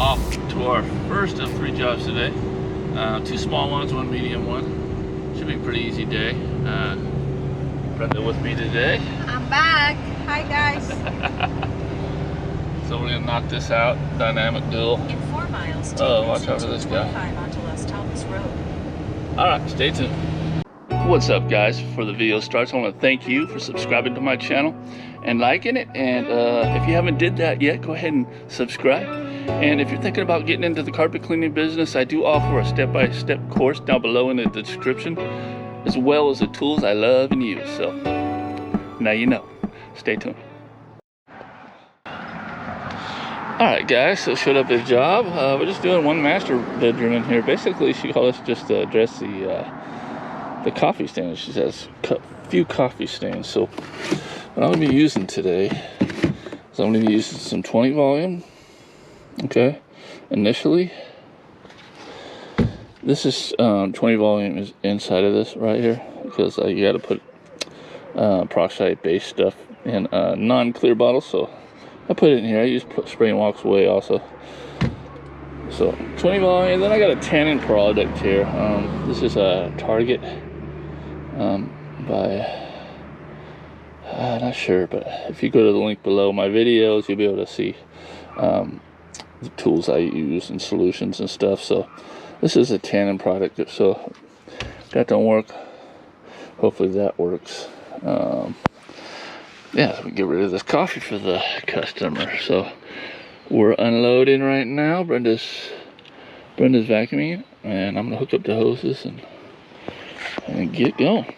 off to our first of 3 jobs today. 2 small ones, 1 medium one. Should be a pretty easy day. Brenda with me today. I'm back. Hi guys. So we're gonna knock this out. Dynamic duel. In 4 miles, Watch out for this guy. onto Los Tapas Road. Alright, stay tuned. What's up guys? Before the video starts, I want to thank you for subscribing to my channel and liking it. And if you haven't did that yet, go ahead and subscribe. And if you're thinking about getting into the carpet cleaning business, I do offer a step-by-step course down below in the description, as well as the tools I love and use. So now you know. Stay tuned. Alright guys, so showed up at a job. We're just doing one master bedroom in here. Basically, she called us just to address the coffee stand. She has a few coffee stains. So what I'm going to be using today is I'm going to be using some 20 volume. Okay, initially this is 20 volume is inside of this right here, because you got to put peroxide based stuff in a non-clear bottle. So I put it in here. I use spray and walks away also. So 20 volume, and then I got a tanning product here. This is a Target by I'm not sure, but if you go to the link below my videos, you'll be able to see the tools I use and solutions and stuff. So this is a tannin product, so that don't work. Hopefully that works. Yeah, so we get rid of this coffee for the customer. So we're unloading right now. Brenda's vacuuming, and I'm gonna hook up the hoses and get going.